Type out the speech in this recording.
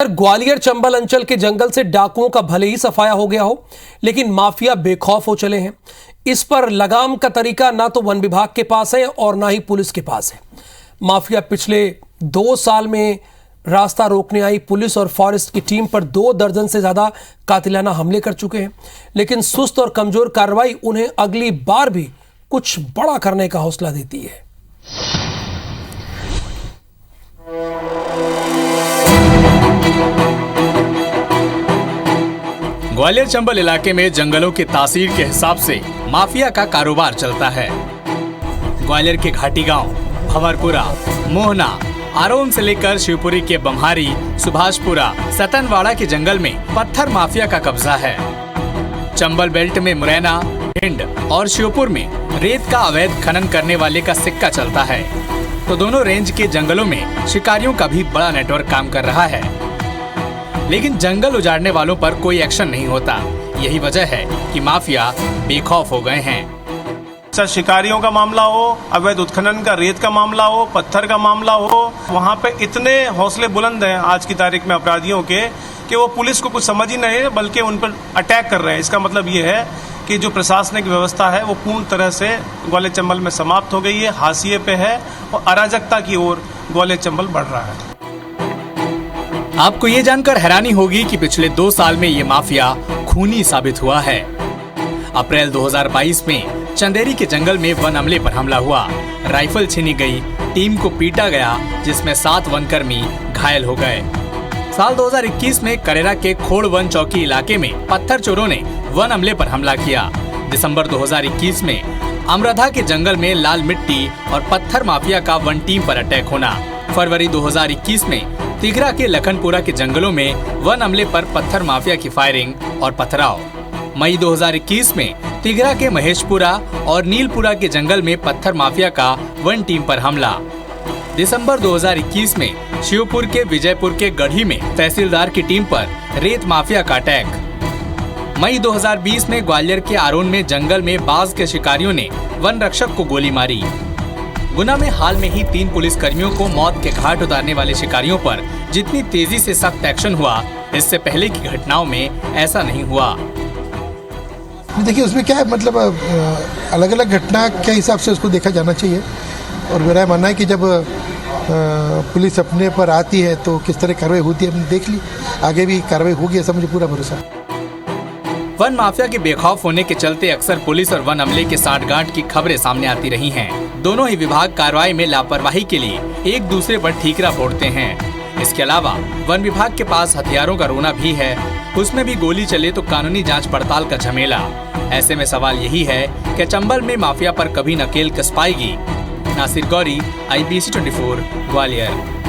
ग्वालियर चंबल अंचल के जंगल से डाकुओं का भले ही सफाया हो गया हो, लेकिन माफिया बेखौफ हो चले हैं। इस पर लगाम का तरीका ना तो वन विभाग के पास है और ना ही पुलिस के पास है। माफिया पिछले 2 साल में रास्ता रोकने आई पुलिस और फॉरेस्ट की टीम पर 2 दर्जन से ज्यादा कातिलाना हमले कर चुके हैं, लेकिन सुस्त और कमजोर कार्रवाई उन्हें अगली बार भी कुछ बड़ा करने का हौसला देती है। ग्वालियर चंबल इलाके में जंगलों की तासीर के हिसाब से माफिया का कारोबार चलता है। ग्वालियर के घाटी गांव, भंवरपुरा, मोहना, आरोन से लेकर शिवपुरी के बम्हारी, सुभाषपुरा, सतनवाड़ा के जंगल में पत्थर माफिया का कब्जा है। चंबल बेल्ट में मुरैना, भिंड और शिवपुर में रेत का अवैध खनन करने वाले का सिक्का चलता है, तो दोनों रेंज के जंगलों में शिकारियों का भी बड़ा नेटवर्क काम कर रहा है। लेकिन जंगल उजाड़ने वालों पर कोई एक्शन नहीं होता। यही वजह है कि माफिया बेखौफ हो गए हैं। चाहे शिकारियों का मामला हो, अवैध उत्खनन का, रेत का मामला हो, पत्थर का मामला हो, वहाँ पे इतने हौसले बुलंद हैं आज की तारीख में अपराधियों के कि वो पुलिस को कुछ समझ ही नहीं है, बल्कि उन पर अटैक कर रहे हैं। इसका मतलब ये है कि जो प्रशासनिक व्यवस्था है वो पूर्ण तरह से ग्वालियर चंबल में समाप्त हो गई है, हाशिए पे है और अराजकता की ओर ग्वालियर चंबल बढ़ रहा है। आपको ये जानकर हैरानी होगी कि पिछले 2 साल में ये माफिया खूनी साबित हुआ है। अप्रैल 2022 में चंदेरी के जंगल में वन अमले पर हमला हुआ, राइफल छीनी गई, टीम को पीटा गया, जिसमें 7 वनकर्मी घायल हो गए। साल 2021 में करेरा के खोड़ वन चौकी इलाके में पत्थर चोरों ने वन अमले पर हमला किया। दिसंबर 2021 में अमरधा के जंगल में लाल मिट्टी और पत्थर माफिया का वन टीम पर अटैक होना। फरवरी 2021 में तिघरा के लखनपुरा के जंगलों में वन अमले पर पत्थर माफिया की फायरिंग और पथराव। मई 2021 में तिघरा के महेशपुरा और नीलपुरा के जंगल में पत्थर माफिया का वन टीम पर हमला। दिसंबर 2021 में शिवपुर के विजयपुर के गढ़ी में तहसीलदार की टीम पर रेत माफिया का अटैक। मई 2020 में ग्वालियर के आरोन में जंगल में बाज के शिकारियों ने वन रक्षक को गोली मारी। गुना में हाल में ही 3 पुलिस कर्मियों को मौत के घाट उतारने वाले शिकारियों पर जितनी तेजी से सख्त एक्शन हुआ, इससे पहले की घटनाओं में ऐसा नहीं हुआ। देखिए उसमें क्या है, मतलब अलग अलग घटना के हिसाब से उसको देखा जाना चाहिए और मेरा मानना है कि जब पुलिस अपने पर आती है तो किस तरह कार्रवाई होती है हमने देख ली, आगे भी कार्रवाई होगी ऐसा मुझे पूरा भरोसा है। वन माफिया के बेखौफ होने के चलते अक्सर पुलिस और वन अमले के सांठगांठ की खबरें सामने आती रही हैं। दोनों ही विभाग कार्रवाई में लापरवाही के लिए एक दूसरे पर ठीकरा फोड़ते हैं। इसके अलावा वन विभाग के पास हथियारों का रोना भी है, उसमें भी गोली चले तो कानूनी जांच पड़ताल का झमेला। ऐसे में सवाल यही है कि चंबल में माफिया पर कभी नकेल कस पाएगी। नासिर गौरी, IBC 24, ग्वालियर।